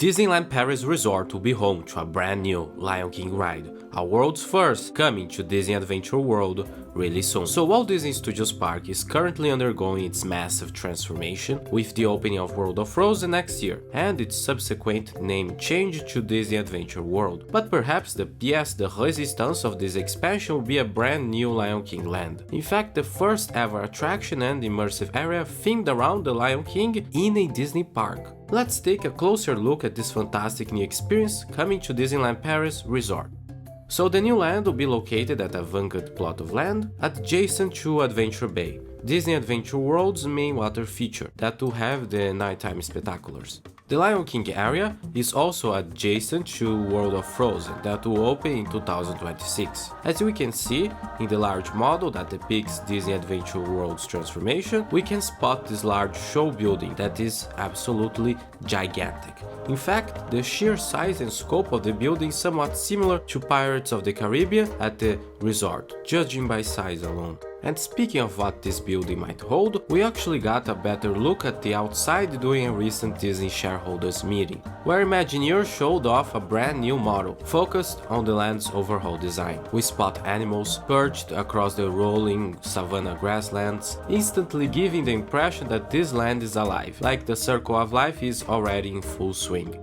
Disneyland Paris Resort will be home to a brand new Lion King ride, a world's first, coming to Disney Adventure World really soon. So Walt Disney Studios Park is currently undergoing its massive transformation with the opening of World of Frozen next year and its subsequent name change to Disney Adventure World. But perhaps the pièce de résistance of this expansion will be a brand new Lion King land. In fact, the first ever attraction and immersive area themed around the Lion King in a Disney park. Let's take a closer look at this fantastic new experience coming to Disneyland Paris Resort. So the new land will be located at a vacant plot of land adjacent to Adventure Bay, Disney Adventure World's main water feature that will have the nighttime spectaculars. The Lion King area is also adjacent to World of Frozen that will open in 2026. As we can see in the large model that depicts Disney Adventure World's transformation, we can spot this large show building that is absolutely gigantic. In fact, the sheer size and scope of the building is somewhat similar to Pirates of the Caribbean at the resort, judging by size alone. And speaking of what this building might hold, we actually got a better look at the outside during a recent Disney shareholders meeting, where Imagineers showed off a brand new model focused on the land's overall design. We spot animals perched across the rolling savanna grasslands, instantly giving the impression that this land is alive, like the circle of life is already in full swing.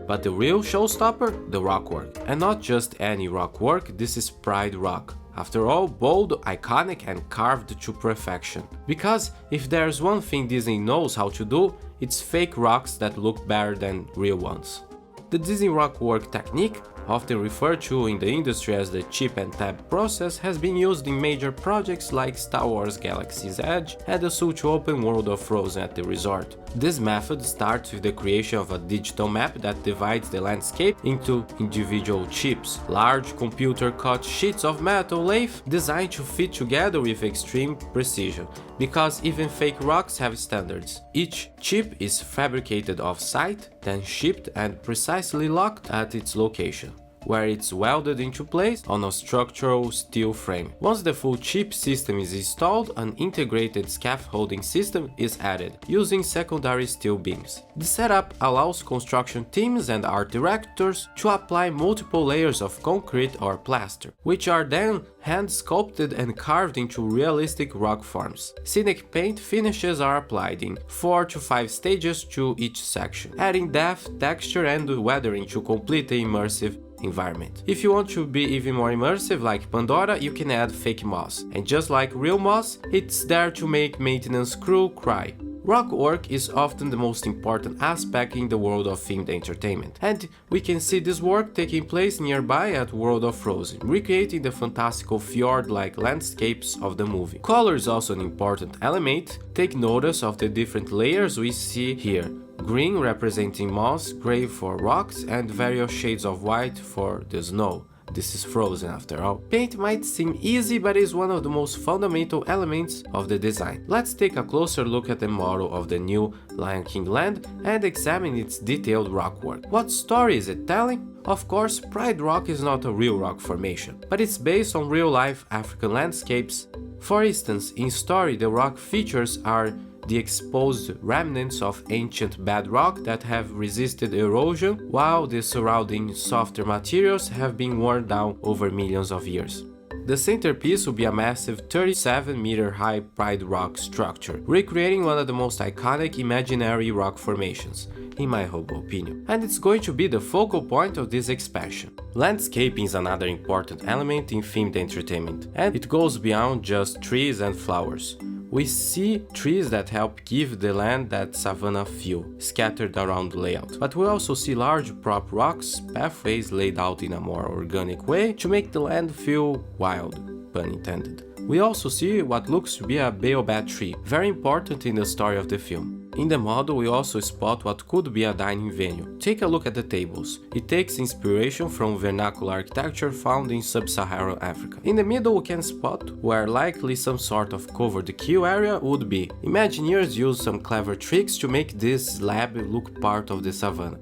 But the real showstopper? The rock work. And not just any rock work, this is Pride Rock. After all, bold, iconic and carved to perfection. Because if there's one thing Disney knows how to do, it's fake rocks that look better than real ones. The Disney rock work technique, often referred to in the industry as the chip and tab process, has been used in major projects like Star Wars Galaxy's Edge and the soon to open World of Frozen at the resort. This method starts with the creation of a digital map that divides the landscape into individual chips, large computer-cut sheets of metal lathe designed to fit together with extreme precision, because even fake rocks have standards. Each chip is fabricated off-site, then shipped and precisely locked at its location, where it's welded into place on a structural steel frame. Once the full chip system is installed, an integrated scaffolding system is added, using secondary steel beams. The setup allows construction teams and art directors to apply multiple layers of concrete or plaster, which are then hand-sculpted and carved into realistic rock forms. Scenic paint finishes are applied in 4 to 5 stages to each section, adding depth, texture and weathering to complete the immersive environment. If you want to be even more immersive like Pandora, you can add fake moss, and just like real moss, it's there to make maintenance crew cry. Rock work is often the most important aspect in the world of themed entertainment, and we can see this work taking place nearby at World of Frozen, recreating the fantastical fjord-like landscapes of the movie. Color is also an important element. Take notice of the different layers we see here. Green representing moss, gray for rocks, and various shades of white for the snow. This is Frozen after all. Paint might seem easy, but is one of the most fundamental elements of the design. Let's take a closer look at the model of the new Lion King land and examine its detailed rock work. What story is it telling? Of course, Pride Rock is not a real rock formation, but it's based on real-life African landscapes. For instance, in story, the rock features are the exposed remnants of ancient bedrock that have resisted erosion, while the surrounding softer materials have been worn down over millions of years. The centerpiece will be a massive 37-meter high Pride Rock structure, recreating one of the most iconic imaginary rock formations, in my humble opinion. And it's going to be the focal point of this expansion. Landscaping is another important element in themed entertainment, and it goes beyond just trees and flowers. We see trees that help give the land that savanna feel, scattered around the layout. But we also see large prop rocks, pathways laid out in a more organic way to make the land feel wild, pun intended. We also see what looks to be a baobab tree, very important in the story of the film. In the model, we also spot what could be a dining venue. Take a look at the tables. It takes inspiration from vernacular architecture found in sub-Saharan Africa. In the middle, we can spot where likely some sort of covered queue area would be. Imagineers use some clever tricks to make this slab look part of the savannah.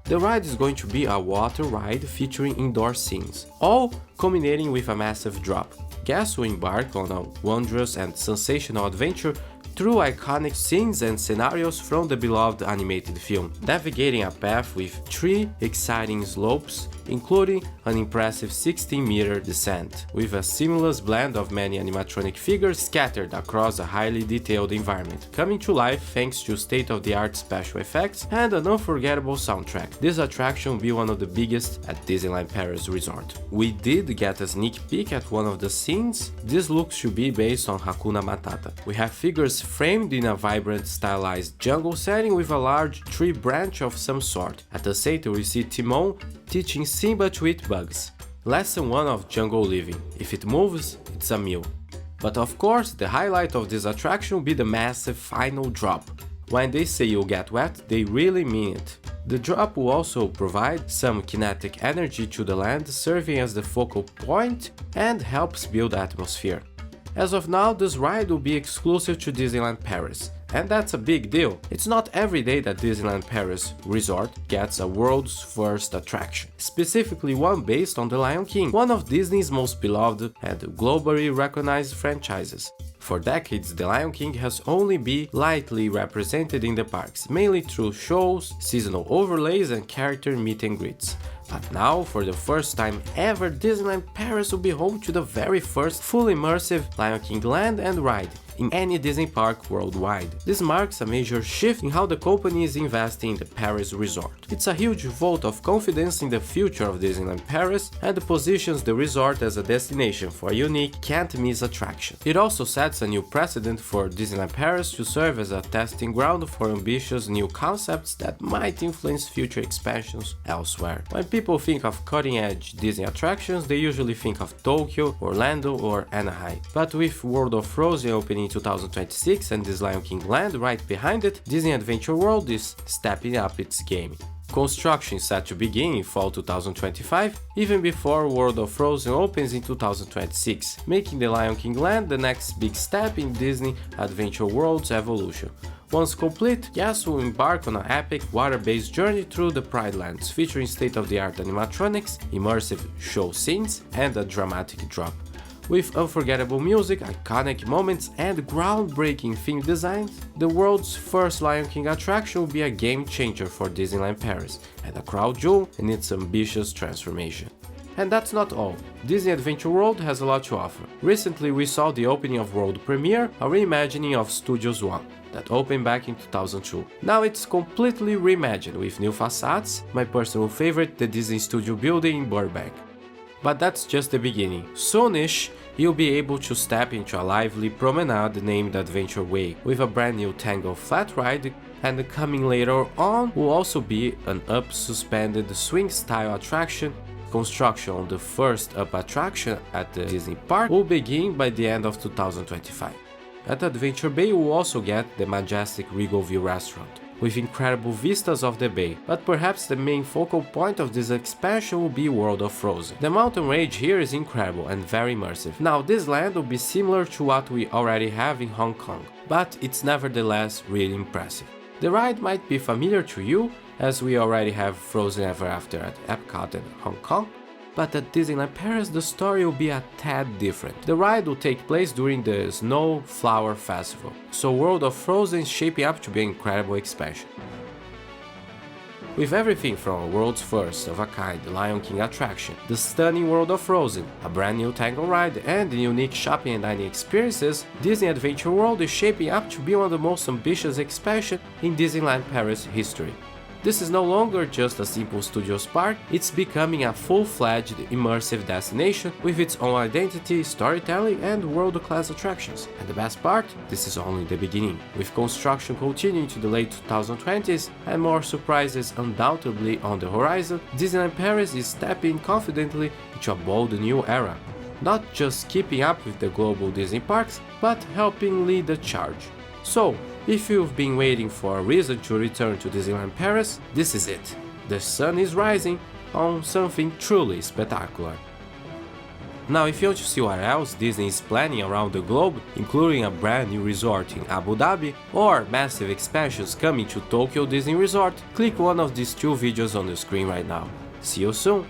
The ride is going to be a water ride featuring indoor scenes, all culminating with a massive drop. Guests will embark on a wondrous and sensational adventure through iconic scenes and scenarios from the beloved animated film, navigating a path with 3 exciting slopes, including an impressive 16-meter descent, with a seamless blend of many animatronic figures scattered across a highly detailed environment, coming to life thanks to state-of-the-art special effects and an unforgettable soundtrack. This attraction will be one of the biggest at Disneyland Paris Resort. We did get a sneak peek at one of the scenes. This look should be based on Hakuna Matata. We have figures framed in a vibrant, stylized jungle setting with a large tree branch of some sort. At the center we see Timon teaching Simba to eat bugs. Lesson 1 of jungle living: if it moves, it's a meal. But of course, the highlight of this attraction will be the massive final drop. When they say you'll get wet, they really mean it. The drop will also provide some kinetic energy to the land, serving as the focal point and helps build atmosphere. As of now, this ride will be exclusive to Disneyland Paris, and that's a big deal. It's not every day that Disneyland Paris Resort gets a world's first attraction, specifically one based on The Lion King, one of Disney's most beloved and globally recognized franchises. For decades, The Lion King has only been lightly represented in the parks, mainly through shows, seasonal overlays and character meet and greets. But now, for the first time ever, Disneyland Paris will be home to the very first fully immersive Lion King land and ride in any Disney park worldwide. This marks a major shift in how the company is investing in the Paris resort. It's a huge vote of confidence in the future of Disneyland Paris and positions the resort as a destination for a unique, can't-miss attraction. It also sets a new precedent for Disneyland Paris to serve as a testing ground for ambitious new concepts that might influence future expansions elsewhere. When people think of cutting-edge Disney attractions, they usually think of Tokyo, Orlando, or Anaheim. But with World of Frozen opening in 2026 and this Lion King land right behind it, Disney Adventure World is stepping up its game. Construction is set to begin in fall 2025, even before World of Frozen opens in 2026, making the Lion King land the next big step in Disney Adventure World's evolution. Once complete, guests will embark on an epic water-based journey through the Pride Lands, featuring state-of-the-art animatronics, immersive show scenes, and a dramatic drop. With unforgettable music, iconic moments, and groundbreaking theme designs, the world's first Lion King attraction will be a game changer for Disneyland Paris, and a crowd jewel in its ambitious transformation. And that's not all. Disney Adventure World has a lot to offer. Recently we saw the opening of World Premiere, a reimagining of Studios 1, that opened back in 2002. Now it's completely reimagined with new facades, my personal favorite, the Disney Studio building in Burbank. But that's just the beginning. Soonish, you'll be able to step into a lively promenade named Adventure Way, with a brand new Tango flat ride, and coming later on will also be an up-suspended swing-style attraction. Construction on the first up attraction at the Disney Park will begin by the end of 2025. At Adventure Bay we'll also get the majestic Regal View restaurant, with incredible vistas of the bay, but perhaps the main focal point of this expansion will be World of Frozen. The mountain range here is incredible and very immersive. Now this land will be similar to what we already have in Hong Kong, but it's nevertheless really impressive. The ride might be familiar to you, as we already have Frozen Ever After at Epcot and Hong Kong, but at Disneyland Paris the story will be a tad different. The ride will take place during the Snow Flower Festival, so World of Frozen is shaping up to be an incredible expansion. With everything from a world's first of a kind Lion King attraction, the stunning World of Frozen, a brand new Tango ride, and unique shopping and dining experiences, Disney Adventure World is shaping up to be one of the most ambitious expansions in Disneyland Paris history. This is no longer just a simple Studios Park, it's becoming a full-fledged immersive destination with its own identity, storytelling, and world-class attractions. And the best part? This is only the beginning. With construction continuing to the late 2020s and more surprises undoubtedly on the horizon, Disneyland Paris is stepping confidently into a bold new era. Not just keeping up with the global Disney parks, but helping lead the charge. So, if you've been waiting for a reason to return to Disneyland Paris, this is it. The sun is rising on something truly spectacular. Now, if you want to see what else Disney is planning around the globe, including a brand new resort in Abu Dhabi or massive expansions coming to Tokyo Disney Resort, click one of these 2 videos on the screen right now. See you soon!